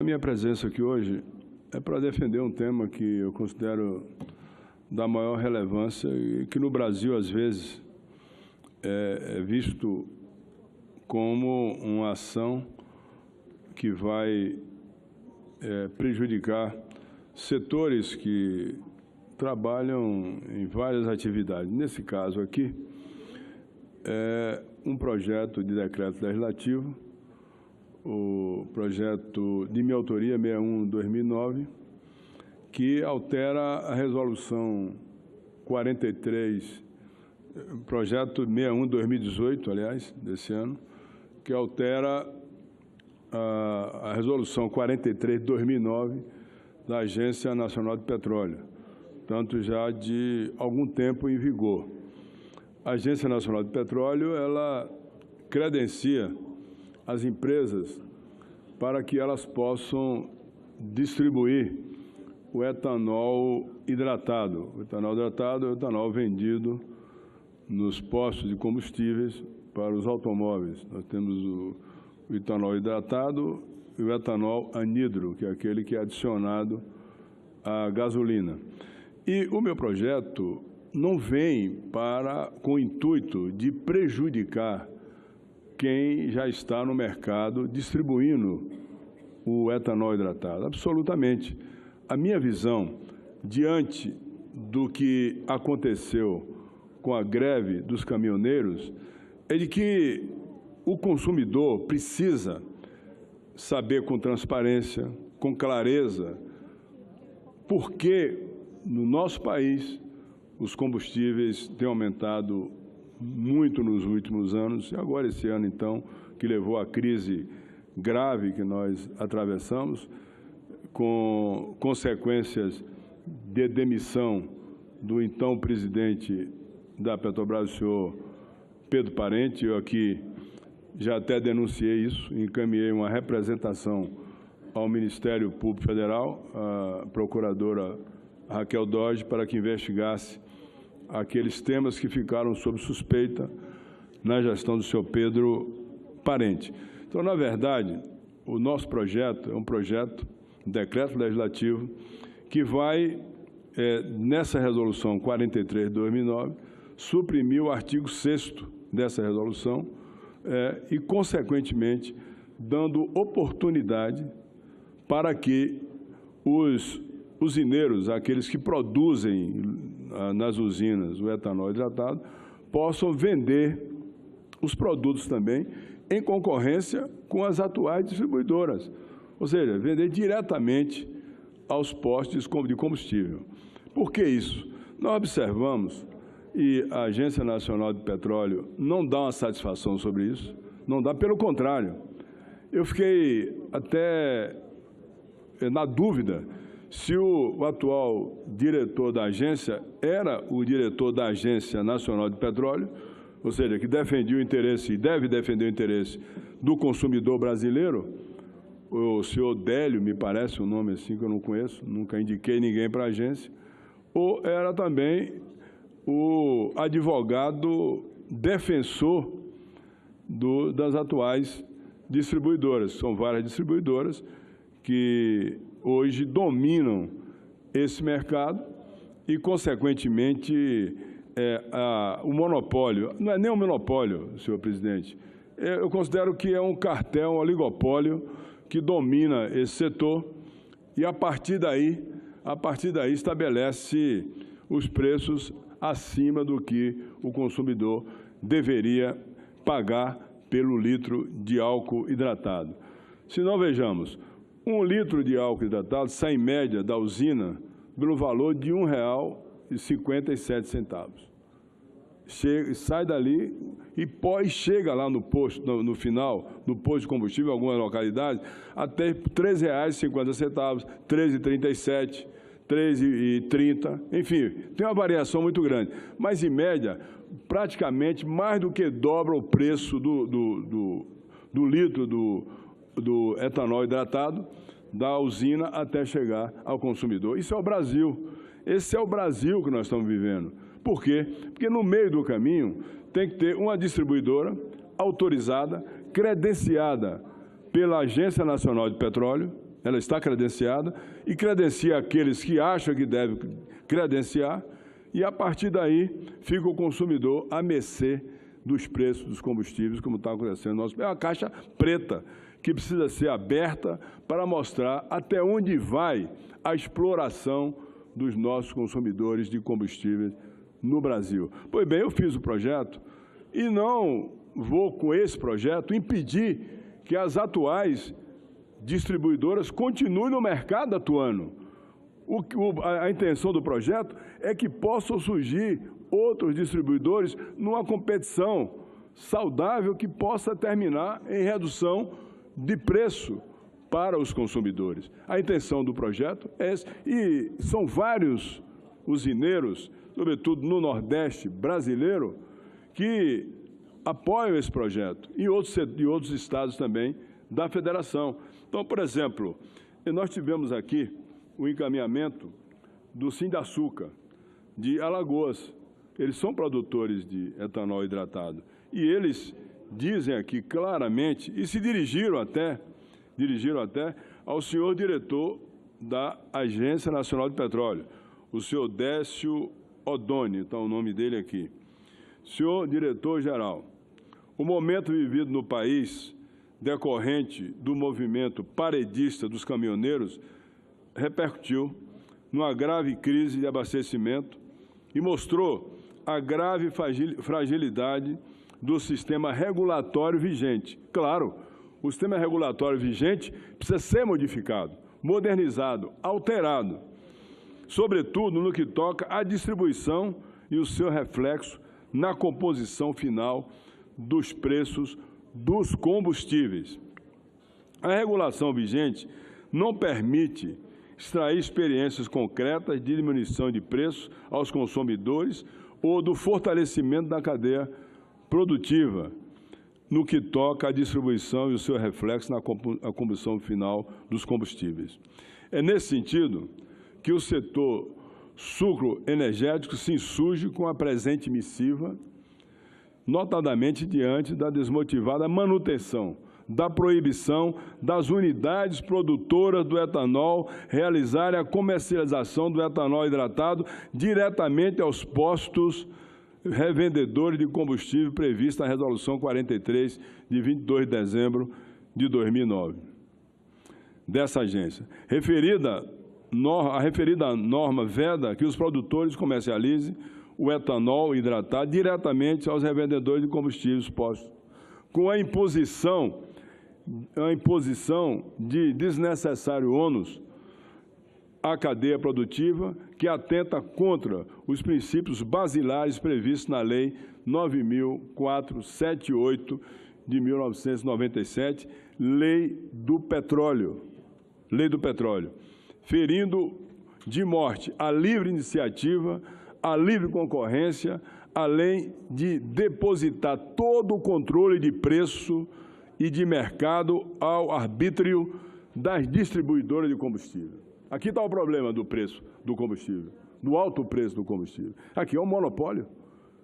A minha presença aqui hoje é para defender um tema que eu considero da maior relevância e que no Brasil, às vezes, é visto como uma ação que vai prejudicar setores que trabalham em várias atividades. Nesse caso aqui, é um projeto de decreto legislativo, o projeto de minha autoria 61/2009, que altera a resolução 43, projeto 61/2018, aliás, desse ano, que altera a resolução 43/2009 da Agência Nacional de Petróleo, tanto já de algum tempo em vigor. A Agência Nacional de Petróleo, ela credencia as empresas para que elas possam distribuir o etanol hidratado. O etanol hidratado é o etanol vendido nos postos de combustíveis para os automóveis. Nós temos o etanol hidratado e o etanol anidro, que é aquele que é adicionado à gasolina. E o meu projeto não vem com o intuito de prejudicar quem já está no mercado distribuindo o etanol hidratado. Absolutamente. A minha visão, diante do que aconteceu com a greve dos caminhoneiros, é de que o consumidor precisa saber com transparência, com clareza, por que no nosso país os combustíveis têm aumentado muito nos últimos anos, e agora esse ano, então, que levou à crise grave que nós atravessamos, com consequências de demissão do então presidente da Petrobras, o senhor Pedro Parente. Eu aqui já até denunciei isso, encaminhei uma representação ao Ministério Público Federal, a procuradora Raquel Dodge, para que investigasse aqueles temas que ficaram sob suspeita na gestão do senhor Pedro Parente. Então, na verdade, o nosso projeto é um projeto, um decreto legislativo, que vai, nessa resolução 43/2009, suprimir o artigo 6º dessa resolução e, consequentemente, dando oportunidade para que os usineiros, aqueles que produzem nas usinas o etanol hidratado, possam vender os produtos também em concorrência com as atuais distribuidoras, ou seja, vender diretamente aos postos de combustível. Por que isso? Nós observamos, e a Agência Nacional de Petróleo não dá uma satisfação sobre isso, não dá, pelo contrário. Eu fiquei até na dúvida se o atual diretor da agência era o diretor da Agência Nacional de Petróleo, ou seja, que defendia o interesse e deve defender o interesse do consumidor brasileiro, o senhor Délio, me parece um nome assim que eu não conheço, nunca indiquei ninguém para a agência, ou era também o advogado defensor das atuais distribuidoras. São várias distribuidoras que hoje dominam esse mercado e, consequentemente, o monopólio, não é nem um monopólio, senhor presidente, eu considero que é um cartel, um oligopólio que domina esse setor e, a partir daí estabelece os preços acima do que o consumidor deveria pagar pelo litro de álcool hidratado. Se nós vejamos, 1 litro de álcool hidratado sai, em média, da usina pelo valor de R$ 1,57. Sai dali e chega lá no posto, no final, no posto de combustível, em algumas localidades, até R$ 3,50, R$ 3,37, R$ 3,30, enfim, tem uma variação muito grande. Mas, em média, praticamente mais do que dobra o preço do litro do etanol hidratado da usina até chegar ao consumidor. Isso é o Brasil. Esse é o Brasil que nós estamos vivendo. Por quê? Porque no meio do caminho tem que ter uma distribuidora autorizada, credenciada pela Agência Nacional de Petróleo, ela está credenciada e credencia aqueles que acham que deve credenciar, e a partir daí fica o consumidor à mercê dos preços dos combustíveis, como está acontecendo no nosso. É uma caixa preta que precisa ser aberta para mostrar até onde vai a exploração dos nossos consumidores de combustíveis no Brasil. Pois bem, eu fiz o projeto e não vou, com esse projeto, impedir que as atuais distribuidoras continuem no mercado atuando. A intenção do projeto é que possam surgir outros distribuidores numa competição saudável que possa terminar em redução de preço para os consumidores. A intenção do projeto é essa, e são vários usineiros, sobretudo no Nordeste brasileiro, que apoiam esse projeto, e outros estados também da federação. Então, por exemplo, nós tivemos aqui o encaminhamento do Sindaçuca, de Alagoas. Eles são produtores de etanol hidratado. E eles dizem aqui claramente, e se dirigiram até ao senhor diretor da Agência Nacional de Petróleo, o senhor Décio Odoni, está o nome dele aqui. Senhor diretor-geral, o momento vivido no país, decorrente do movimento paredista dos caminhoneiros, repercutiu numa grave crise de abastecimento e mostrou a grave fragilidade do sistema regulatório vigente. Claro, o sistema regulatório vigente precisa ser modificado, modernizado, alterado, sobretudo no que toca à distribuição e o seu reflexo na composição final dos preços dos combustíveis. A regulação vigente não permite extrair experiências concretas de diminuição de preços aos consumidores ou do fortalecimento da cadeia produtiva, no que toca à distribuição e o seu reflexo na composição final dos combustíveis. É nesse sentido que o setor sucroenergético se insurge com a presente missiva, notadamente diante da desmotivada manutenção da proibição das unidades produtoras do etanol realizarem a comercialização do etanol hidratado diretamente aos postos revendedores de combustível prevista na Resolução 43, de 22 de dezembro de 2009, dessa agência. A referida norma veda que os produtores comercializem o etanol hidratado diretamente aos revendedores de combustíveis postos, com a imposição de desnecessário ônus à cadeia produtiva, que atenta contra os princípios basilares previstos na Lei 9.478 de 1997, Lei do Petróleo, ferindo de morte a livre iniciativa, a livre concorrência, além de depositar todo o controle de preço e de mercado ao arbítrio das distribuidoras de combustível. Aqui está o problema do preço do combustível, do alto preço do combustível. Aqui é um monopólio,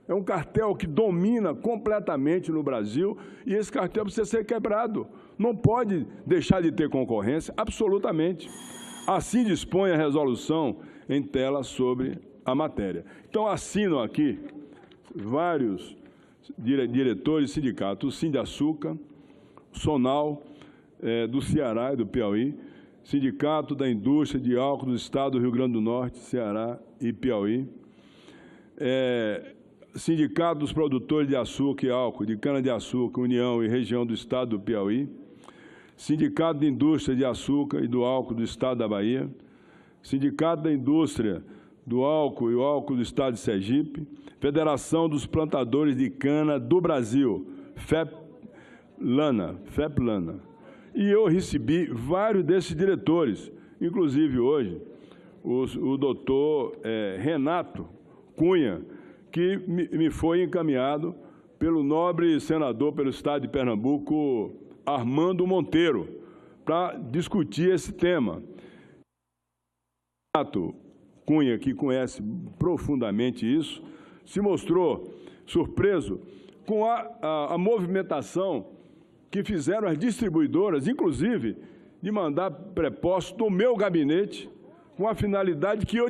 é um cartel que domina completamente no Brasil, e esse cartel precisa ser quebrado. Não pode deixar de ter concorrência, absolutamente. Assim dispõe a resolução em tela sobre a matéria. Então, assinam aqui vários diretores de sindicatos, o Sindaçuca, Sonal, do Ceará e do Piauí, Sindicato da Indústria de Álcool do Estado do Rio Grande do Norte, Ceará e Piauí, Sindicato dos Produtores de Açúcar e Álcool de Cana-de-Açúcar, União e Região do Estado do Piauí, Sindicato de Indústria de Açúcar e do Álcool do Estado da Bahia, Sindicato da Indústria do Álcool e o Álcool do Estado de Sergipe, Federação dos Plantadores de Cana do Brasil, FEPLANA. E eu recebi vários desses diretores, inclusive hoje o doutor Renato Cunha, que me foi encaminhado pelo nobre senador pelo Estado de Pernambuco, Armando Monteiro, para discutir esse tema. Renato Cunha, que conhece profundamente isso, se mostrou surpreso com a movimentação que fizeram as distribuidoras, inclusive de mandar prepostos do meu gabinete com a finalidade que eu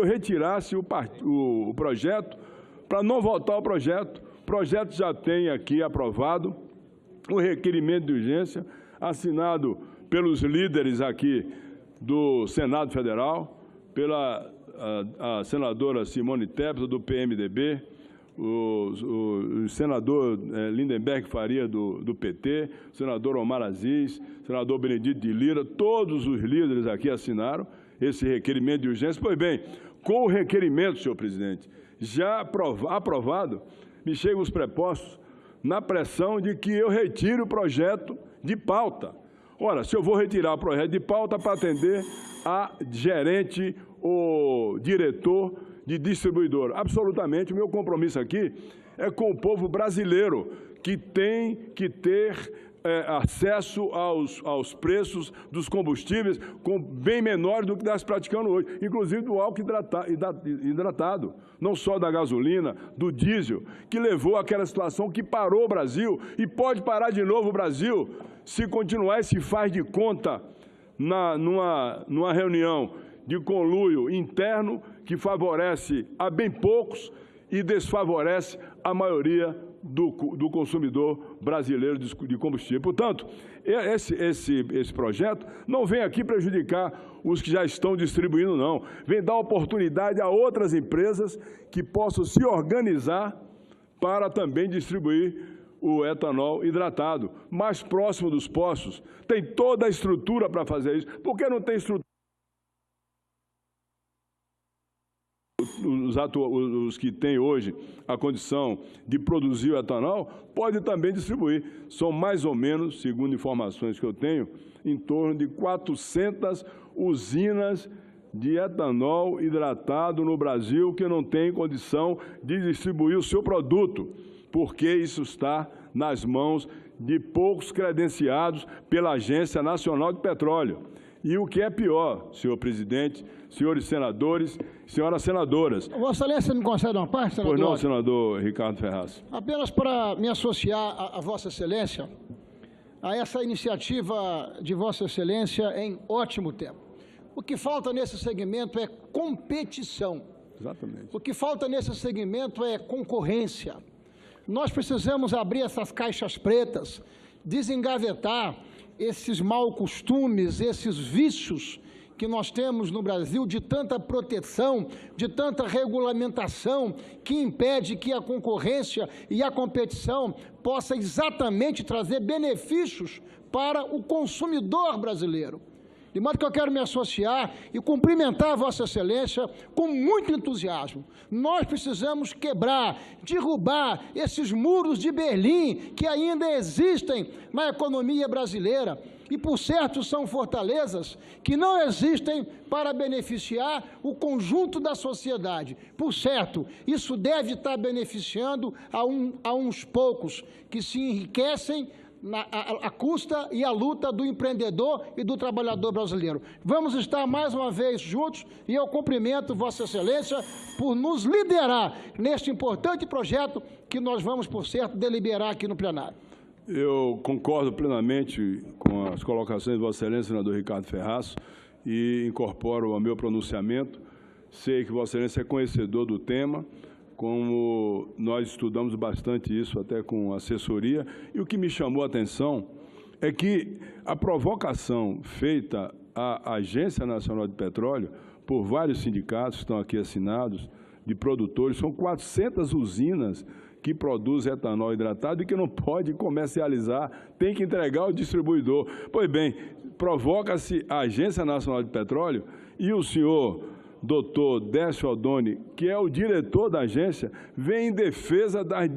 retirasse o projeto para não votar o projeto. O projeto já tem aqui aprovado o requerimento de urgência assinado pelos líderes aqui do Senado Federal, pela a senadora Simone Tebet, do PMDB, o senador Lindenberg Faria, do PT, o senador Omar Aziz, o senador Benedito de Lira, todos os líderes aqui assinaram esse requerimento de urgência. Pois bem, com o requerimento, senhor presidente, já aprovado, me chegam os prepostos na pressão de que eu retire o projeto de pauta. Ora, se eu vou retirar o projeto de pauta para atender a gerente ou diretor de distribuidor, absolutamente, o meu compromisso aqui é com o povo brasileiro, que tem que ter acesso aos preços dos combustíveis bem menores do que está se praticando hoje, inclusive do álcool hidratado, não só da gasolina, do diesel, que levou àquela situação que parou o Brasil e pode parar de novo o Brasil se continuar esse faz de conta numa reunião de conluio interno que favorece a bem poucos e desfavorece a maioria do consumidor brasileiro de combustível. Portanto, esse projeto não vem aqui prejudicar os que já estão distribuindo, não. Vem dar oportunidade a outras empresas que possam se organizar para também distribuir o etanol hidratado, mais próximo dos postos. Tem toda a estrutura para fazer isso. Por que não tem estrutura? Os que têm hoje a condição de produzir o etanol, podem também distribuir. São mais ou menos, segundo informações que eu tenho, em torno de 400 usinas de etanol hidratado no Brasil que não têm condição de distribuir o seu produto, porque isso está nas mãos de poucos credenciados pela Agência Nacional de Petróleo. E o que é pior, senhor presidente, senhores senadores, senhoras senadoras. Vossa Excelência me concede uma parte, senador? Pois não, senador Ricardo Ferraz. Apenas para me associar a Vossa Excelência a essa iniciativa de Vossa Excelência em ótimo tempo. O que falta nesse segmento é competição. Exatamente. O que falta nesse segmento é concorrência. Nós precisamos abrir essas caixas pretas, desengavetar esses maus costumes, esses vícios que nós temos no Brasil de tanta proteção, de tanta regulamentação, que impede que a concorrência e a competição possa exatamente trazer benefícios para o consumidor brasileiro. De modo que eu quero me associar e cumprimentar Vossa Excelência com muito entusiasmo. Nós precisamos quebrar, derrubar esses muros de Berlim que ainda existem na economia brasileira. E, por certo, são fortalezas que não existem para beneficiar o conjunto da sociedade. Por certo, isso deve estar beneficiando a uns poucos que se enriquecem a custa e a luta do empreendedor e do trabalhador brasileiro. Vamos estar mais uma vez juntos e eu cumprimento Vossa Excelência por nos liderar neste importante projeto que nós vamos, por certo, deliberar aqui no plenário. Eu concordo plenamente com as colocações de Vossa Excelência, senador Ricardo Ferraz, e incorporo ao meu pronunciamento. Sei que Vossa Excelência é conhecedor do tema, como nós estudamos bastante isso, até com assessoria, e o que me chamou a atenção é que a provocação feita à Agência Nacional de Petróleo, por vários sindicatos que estão aqui assinados, de produtores, são 400 usinas que produzem etanol hidratado e que não pode comercializar, tem que entregar ao distribuidor. Pois bem, provoca-se a Agência Nacional de Petróleo e o senhor doutor Décio Aldoni, que é o diretor da agência, vem em defesa das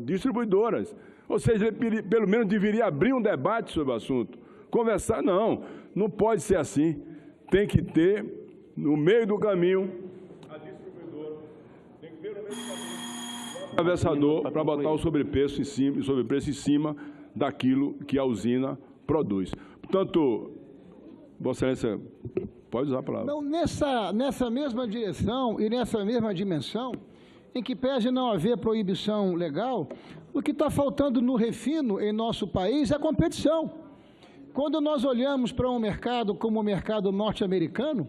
distribuidoras. Ou seja, ele pelo menos deveria abrir um debate sobre o assunto. Conversar, não pode ser assim. Tem que ter, no meio do caminho, a distribuidora, tem que ter no meio do caminho o atravessador para botar o sobrepreço em cima daquilo que a usina produz. Portanto, Vossa Excelência, pode usar a palavra. Não, nessa mesma direção e nessa mesma dimensão, em que pese não haver proibição legal, o que está faltando no refino em nosso país é competição. Quando nós olhamos para um mercado como o mercado norte-americano,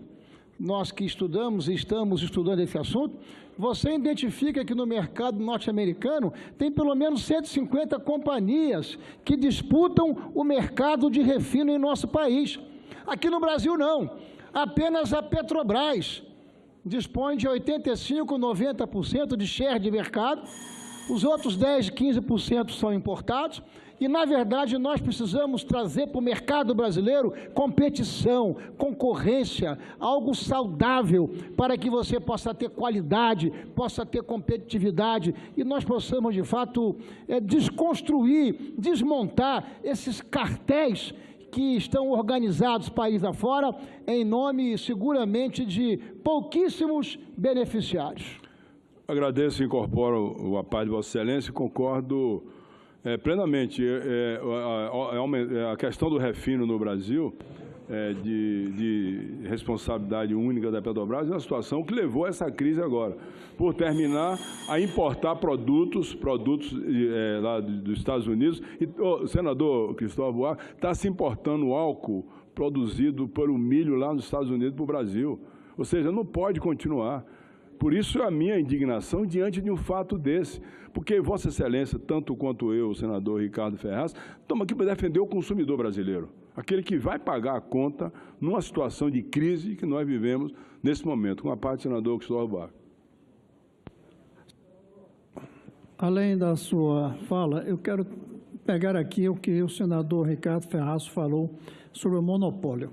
nós que estudamos e estamos estudando esse assunto, você identifica que no mercado norte-americano tem pelo menos 150 companhias que disputam o mercado de refino em nosso país. Aqui no Brasil não, apenas a Petrobras dispõe de 85%, 90% de share de mercado, os outros 10%, 15% são importados, e, na verdade, nós precisamos trazer para o mercado brasileiro competição, concorrência, algo saudável, para que você possa ter qualidade, possa ter competitividade, e nós possamos, de fato, desconstruir, desmontar esses cartéis que estão organizados país afora, em nome, seguramente, de pouquíssimos beneficiários. Agradeço e incorporo a paz de Vossa Excelência e concordo plenamente. A questão do refino no Brasil, de responsabilidade única da Petrobras, é uma situação que levou a essa crise agora, por terminar a importar produtos lá dos Estados Unidos. E o senador Cristóvão Buarque está se importando álcool produzido pelo milho lá nos Estados Unidos para o Brasil. Ou seja, não pode continuar. Por isso a minha indignação diante de um fato desse, porque Vossa Excelência, tanto quanto eu, o senador Ricardo Ferraz, estamos aqui para defender o consumidor brasileiro, aquele que vai pagar a conta numa situação de crise que nós vivemos nesse momento. Com a parte do senador Cristóvão Buarque. Além da sua fala, eu quero pegar aqui o que o senador Ricardo Ferraz falou sobre o monopólio.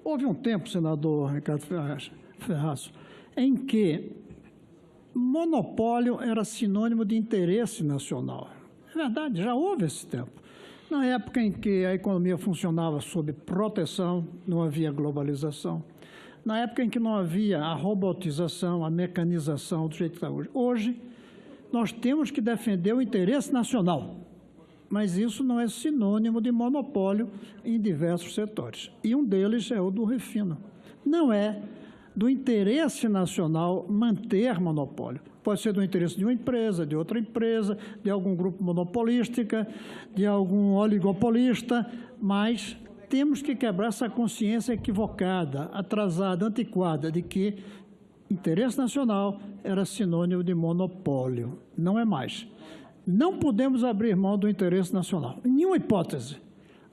Houve um tempo, senador Ricardo Ferraz, em que monopólio era sinônimo de interesse nacional. É verdade, já houve esse tempo. Na época em que a economia funcionava sob proteção, não havia globalização. Na época em que não havia a robotização, a mecanização do jeito que está hoje. Hoje, nós temos que defender o interesse nacional, mas isso não é sinônimo de monopólio em diversos setores. E um deles é o do refino. Não é do interesse nacional manter monopólio. Pode ser do interesse de uma empresa, de outra empresa, de algum grupo monopolística, de algum oligopolista, mas temos que quebrar essa consciência equivocada, atrasada, antiquada, de que interesse nacional era sinônimo de monopólio. Não é mais. Não podemos abrir mão do interesse nacional, em nenhuma hipótese.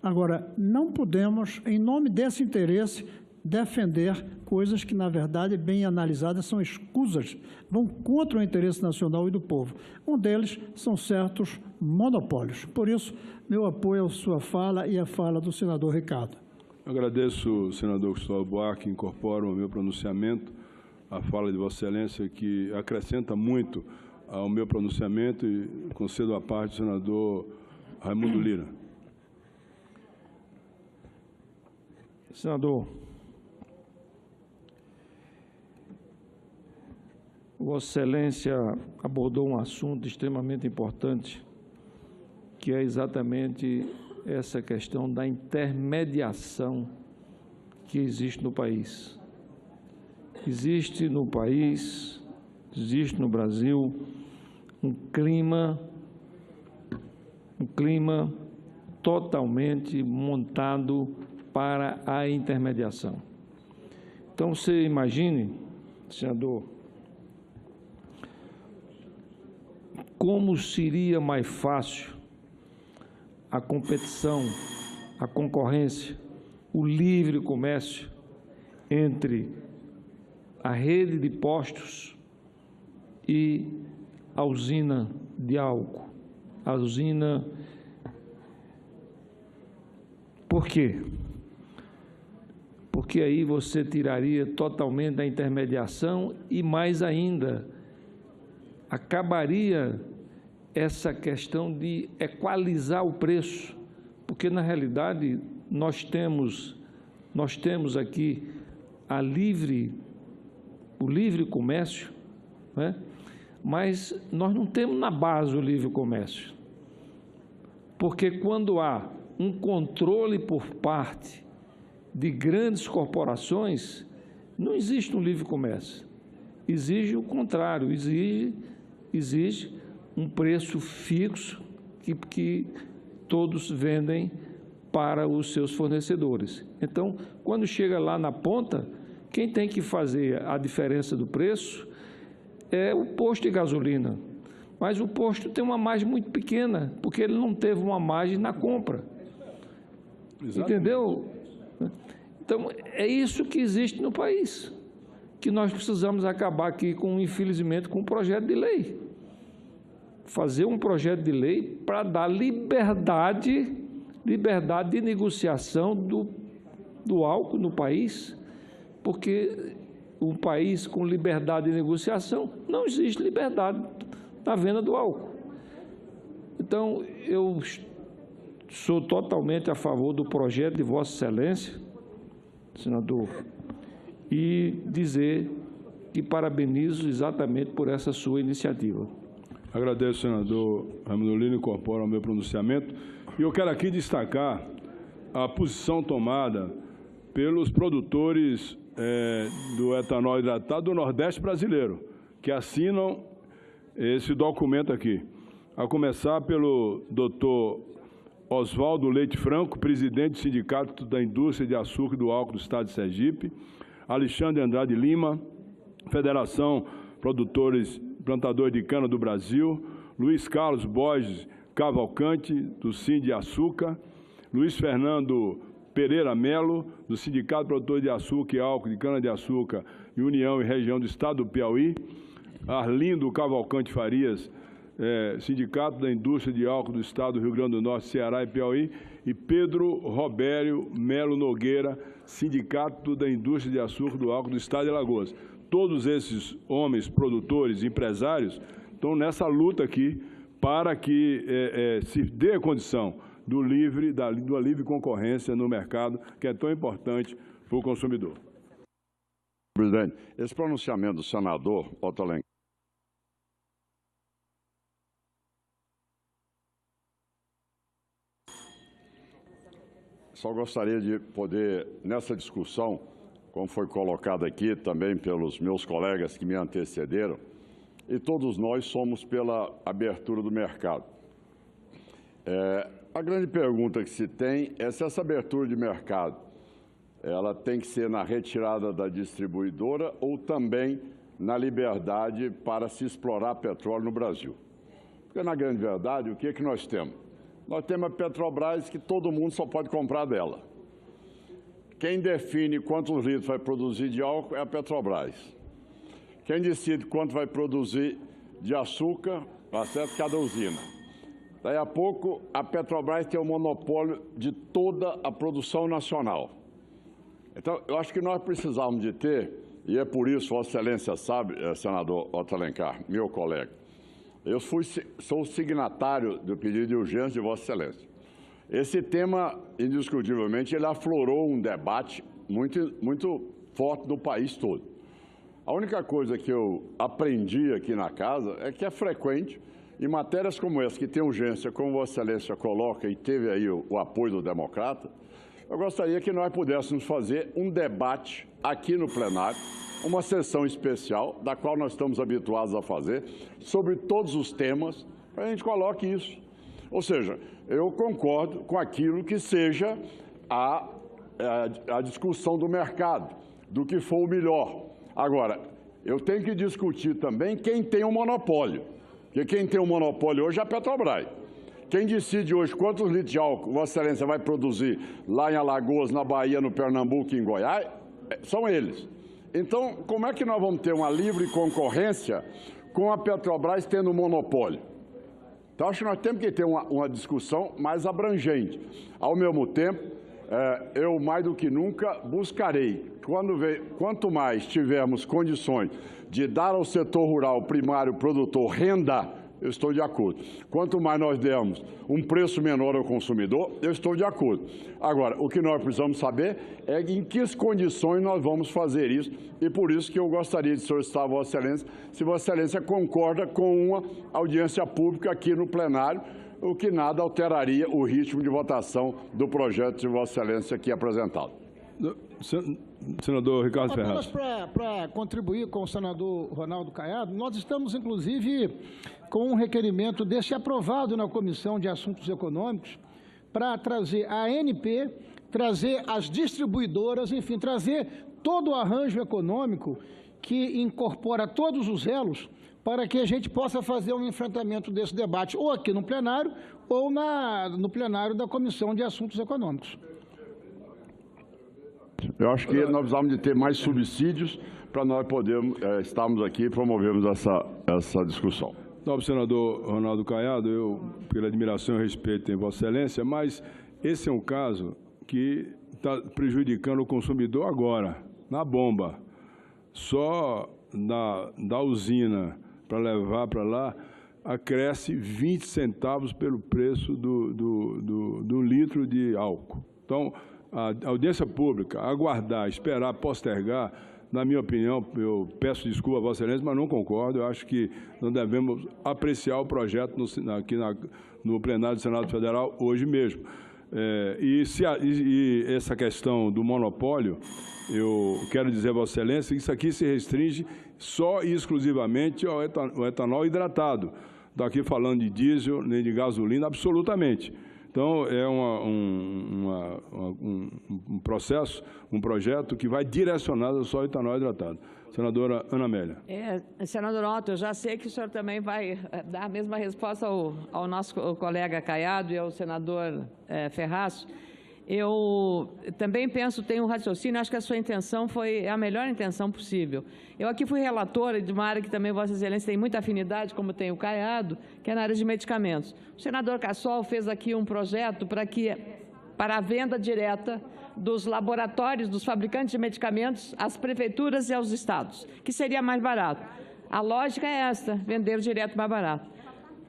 Agora, não podemos, em nome desse interesse, defender coisas que, na verdade, bem analisadas, são escusas, vão contra o interesse nacional e do povo. Um deles são certos monopólios. Por isso, meu apoio à sua fala e à fala do senador Ricardo. Agradeço, senador Cristóvão Buarque, incorporo o meu pronunciamento, a fala de Vossa Excelência, que acrescenta muito ao meu pronunciamento, e concedo a parte do senador Raimundo Lira. Senador, Vossa Excelência abordou um assunto extremamente importante, que é exatamente essa questão da intermediação que existe no país. Existe no país, existe no Brasil, um clima totalmente montado para a intermediação. Então, você imagine, senador, como seria mais fácil a competição, a concorrência, o livre comércio entre a rede de postos e a usina de álcool, a usina. Por quê? Porque aí você tiraria totalmente a intermediação e, mais ainda, acabaria essa questão de equalizar o preço, porque, na realidade, nós temos aqui o livre comércio, né? Mas nós não temos na base o livre comércio, porque quando há um controle por parte de grandes corporações, não existe um livre comércio. Exige o contrário, exige um preço fixo que todos vendem para os seus fornecedores. Então, quando chega lá na ponta, quem tem que fazer a diferença do preço é o posto de gasolina. Mas o posto tem uma margem muito pequena, porque ele não teve uma margem na compra. Exatamente. Entendeu? Então, é isso que existe no país, que nós precisamos acabar aqui, infelizmente, com um projeto de lei. Fazer um projeto de lei para dar liberdade de negociação do álcool no país, porque um país com liberdade de negociação não existe liberdade na venda do álcool. Então, eu sou totalmente a favor do projeto de Vossa Excelência, senador, e dizer que parabenizo exatamente por essa sua iniciativa. Agradeço, senador Raimundo Lino, incorporo ao meu pronunciamento. E eu quero aqui destacar a posição tomada pelos produtores do etanol hidratado do Nordeste brasileiro, que assinam esse documento aqui. A começar pelo doutor Oswaldo Leite Franco, presidente do Sindicato da Indústria de Açúcar e do Álcool do Estado de Sergipe, Alexandre Andrade Lima, Federação Plantadores de Cana do Brasil, Luiz Carlos Borges Cavalcante, do Sind Açúcar, Luiz Fernando Pereira Melo, do Sindicato de Produtores de Açúcar e Álcool de Cana-de-Açúcar e União e Região do Estado do Piauí, Arlindo Cavalcante Farias, Sindicato da Indústria de Álcool do Estado do Rio Grande do Norte, Ceará e Piauí, e Pedro Robério Melo Nogueira, Sindicato da Indústria de Açúcar do Álcool do Estado de Alagoas. Todos esses homens, produtores, empresários, estão nessa luta aqui para que se dê a condição da livre concorrência no mercado, que é tão importante para o consumidor. Presidente, esse pronunciamento do senador Otto Alencar só gostaria de poder, nessa discussão, como foi colocado aqui também pelos meus colegas que me antecederam, e todos nós somos pela abertura do mercado. A grande pergunta que se tem é se essa abertura de mercado ela tem que ser na retirada da distribuidora ou também na liberdade para se explorar petróleo no Brasil. Porque, na grande verdade, o que é que nós temos? Nós temos a Petrobras, que todo mundo só pode comprar dela. Quem define quantos litros vai produzir de álcool é a Petrobras. Quem decide quanto vai produzir de açúcar, está certo, cada usina. Daí a pouco, a Petrobras tem o monopólio de toda a produção nacional. Então, eu acho que nós precisamos de ter, e é por isso, Vossa Excelência sabe, senador Otto Alencar, meu colega, eu sou signatário do pedido de urgência de Vossa Excelência. Esse tema, indiscutivelmente, ele aflorou um debate muito forte no país todo. A única coisa que eu aprendi aqui na casa é que é frequente, em matérias como essa, que tem urgência, como Vossa Excelência coloca e teve aí o apoio do democrata, eu gostaria que nós pudéssemos fazer um debate aqui no plenário, uma sessão especial, da qual nós estamos habituados a fazer, sobre todos os temas, para que a gente coloque isso. Ou seja, eu concordo com aquilo que seja a discussão do mercado, do que for o melhor. Agora, eu tenho que discutir também quem tem o monopólio, porque quem tem o monopólio hoje é a Petrobras. Quem decide hoje quantos litros de álcool Vossa Excelência vai produzir lá em Alagoas, na Bahia, no Pernambuco e em Goiás, são eles. Então, como é que nós vamos ter uma livre concorrência com a Petrobras tendo monopólio? Então, acho que nós temos que ter uma discussão mais abrangente. Ao mesmo tempo, eu mais do que nunca buscarei, quanto mais tivermos condições de dar ao setor rural primário produtor renda, eu estou de acordo. Quanto mais nós dermos um preço menor ao consumidor, eu estou de acordo. Agora, o que nós precisamos saber é em que condições nós vamos fazer isso, e por isso que eu gostaria de solicitar a Vossa Excelência, se Vossa Excelência concorda com uma audiência pública aqui no plenário, o que nada alteraria o ritmo de votação do projeto de Vossa Excelência aqui apresentado. Senador Ricardo Ferraz. Apenas para contribuir com o senador Ronaldo Caiado, nós estamos, inclusive, com um requerimento desse aprovado na Comissão de Assuntos Econômicos para trazer a ANP, trazer as distribuidoras, enfim, trazer todo o arranjo econômico que incorpora todos os elos para que a gente possa fazer um enfrentamento desse debate, ou aqui no plenário, ou no plenário da Comissão de Assuntos Econômicos. Eu acho que nós precisamos de ter mais subsídios para nós podermos estarmos aqui e promovermos essa discussão. Nobre senador Ronaldo Caiado, eu, pela admiração e respeito em Vossa Excelência, mas esse é um caso que está prejudicando o consumidor agora, na bomba. Só da usina para levar para lá, acresce 20 centavos pelo preço do litro de álcool. Então, a audiência pública, aguardar, esperar, postergar, na minha opinião, eu peço desculpa a Vossa Excelência, mas não concordo. Eu acho que nós devemos apreciar o projeto aqui no plenário do Senado Federal hoje mesmo. E essa questão do monopólio, eu quero dizer a Vossa Excelência que isso aqui se restringe só e exclusivamente ao etanol hidratado. Estou aqui falando de diesel, nem de gasolina, absolutamente. Então, é um processo, um projeto que vai direcionado só ao etanol hidratado. Senadora Ana Amélia. Senador Otto, eu já sei que o senhor também vai dar a mesma resposta ao nosso colega Caiado e ao senador Ferraz. Eu também penso, tenho um raciocínio, acho que a sua intenção foi a melhor intenção possível. Eu aqui fui relatora de uma área que também Vossa Excelência tem muita afinidade, como tem o Caiado, que é na área de medicamentos. O senador Cassol fez aqui um projeto para a venda direta dos laboratórios, dos fabricantes de medicamentos, às prefeituras e aos estados, que seria mais barato. A lógica é esta, vender direto mais barato.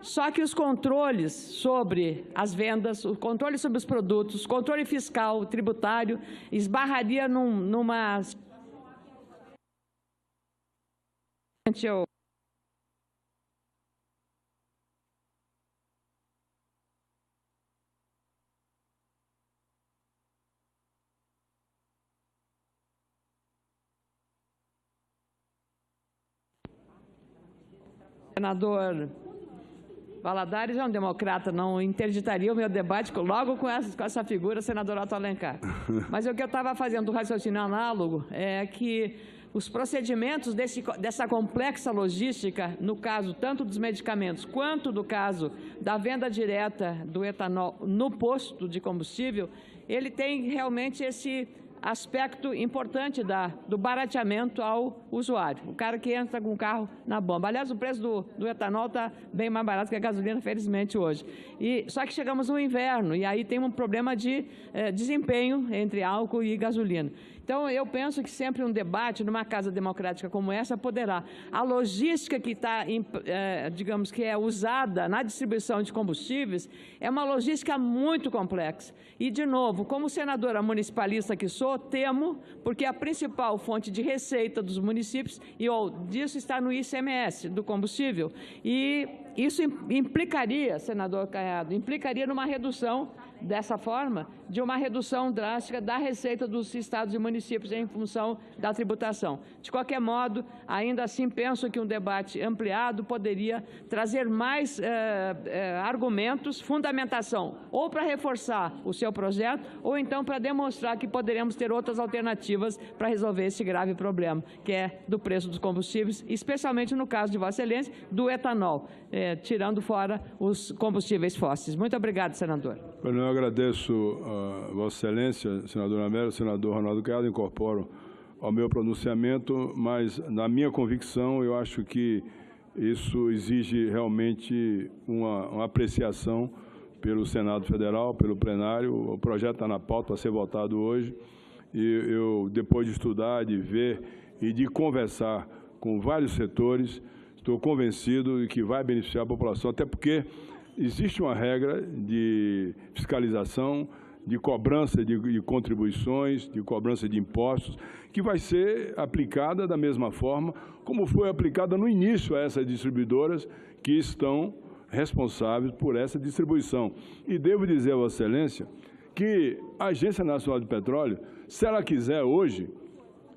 Só que os controles sobre as vendas, o controle sobre os produtos, o controle fiscal, tributário, esbarraria numa... Senador Valadares é um democrata, não interditaria o meu debate logo com essa figura, senador Otto Alencar. Mas o que eu estava fazendo, um raciocínio análogo, é que os procedimentos dessa complexa logística, no caso tanto dos medicamentos quanto do caso da venda direta do etanol no posto de combustível, ele tem realmente esse aspecto importante do barateamento ao usuário, o cara que entra com o carro na bomba. Aliás, o preço do etanol está bem mais barato que a gasolina, felizmente, hoje. Só que chegamos no inverno e aí tem um problema de desempenho entre álcool e gasolina. Então, eu penso que sempre um debate numa casa democrática como essa poderá. A logística que está, digamos, que é usada na distribuição de combustíveis é uma logística muito complexa. E, de novo, como senadora municipalista que sou, temo, porque a principal fonte de receita dos municípios, disso está no ICMS do combustível, e isso implicaria, senador Caiado, implicaria numa redução, dessa forma, de uma redução drástica da receita dos estados e municípios em função da tributação. De qualquer modo, ainda assim, penso que um debate ampliado poderia trazer mais argumentos, fundamentação, ou para reforçar o seu projeto, ou então para demonstrar que poderemos ter outras alternativas para resolver esse grave problema, que é do preço dos combustíveis, especialmente no caso de Vossa Excelência, do etanol, tirando fora os combustíveis fósseis. Muito obrigado, senador. Eu agradeço a Vossa Excelência, senador Amélia, senador Ronaldo Caiado, incorporo ao meu pronunciamento, mas, na minha convicção, eu acho que isso exige realmente uma apreciação pelo Senado Federal, pelo plenário. O projeto está na pauta para ser votado hoje e eu, depois de estudar, de ver e de conversar com vários setores, estou convencido de que vai beneficiar a população, até porque existe uma regra de fiscalização, de cobrança de contribuições, de cobrança de impostos, que vai ser aplicada da mesma forma como foi aplicada no início a essas distribuidoras que estão responsáveis por essa distribuição. E devo dizer a Vossa Excelência que a Agência Nacional de Petróleo, se ela quiser hoje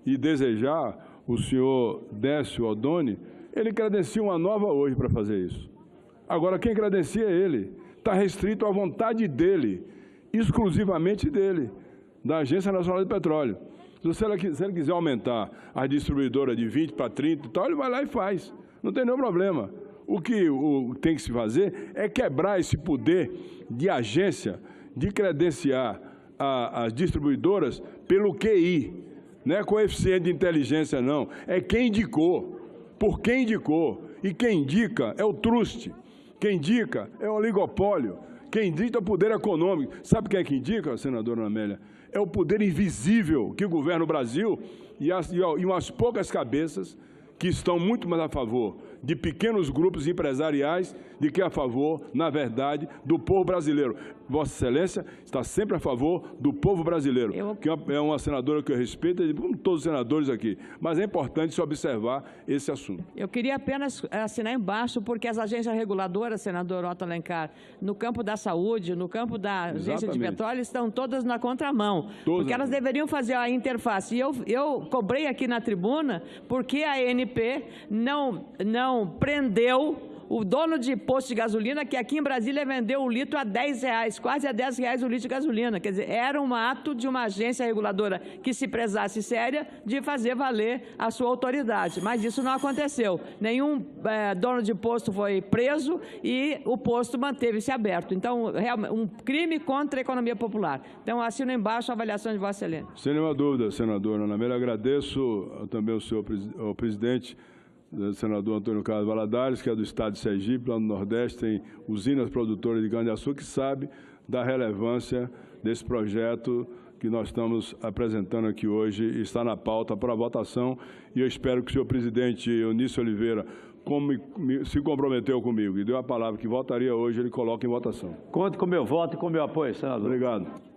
e desejar, o senhor Décio Odoni, ele credencia uma nova hoje para fazer isso. Agora, quem credencia é ele. Está restrito à vontade dele. exclusivamente dele, da Agência Nacional de Petróleo. Se ele quiser aumentar a distribuidora de 20 para 30 e tal, ele vai lá e faz. Não tem nenhum problema. O que tem que se fazer é quebrar esse poder de agência, de credenciar as distribuidoras pelo QI. Não é coeficiente de inteligência, não. É quem indicou, por quem indicou. E quem indica é o truste. Quem indica é o oligopólio. Quem indica é o poder econômico. Sabe quem é que indica, senadora Amélia? É o poder invisível que governa o Brasil e umas poucas cabeças que estão muito mais a favor de pequenos grupos empresariais do que a favor, na verdade, do povo brasileiro. Vossa Excelência está sempre a favor do povo brasileiro, que é uma senadora que eu respeito, como todos os senadores aqui. Mas é importante se observar esse assunto. Eu queria apenas assinar embaixo, porque as agências reguladoras, senador Otto Alencar, no campo da saúde, no campo da agência de petróleo, estão todas na contramão. Porque elas deveriam fazer a interface. E eu cobrei aqui na tribuna porque a ANP não prendeu o dono de posto de gasolina, que aqui em Brasília vendeu o litro a R$10, quase a R$10 o litro de gasolina. Quer dizer, era um ato de uma agência reguladora que se prezasse séria de fazer valer a sua autoridade. Mas isso não aconteceu. Nenhum dono de posto foi preso e o posto manteve-se aberto. Então, um crime contra a economia popular. Então, assino embaixo a avaliação de Vossa Excelência. Sem nenhuma dúvida, senadora Ana Amélia, agradeço também ao presidente, o senador Antônio Carlos Valadares, que é do estado de Sergipe, lá no Nordeste, tem usinas produtoras de cana-de-açúcar, que sabe da relevância desse projeto que nós estamos apresentando aqui hoje e está na pauta para votação. E eu espero que o senhor presidente Eunício Oliveira, como se comprometeu comigo e deu a palavra que votaria hoje, ele coloque em votação. Conte com o meu voto e com o meu apoio, senador. Obrigado.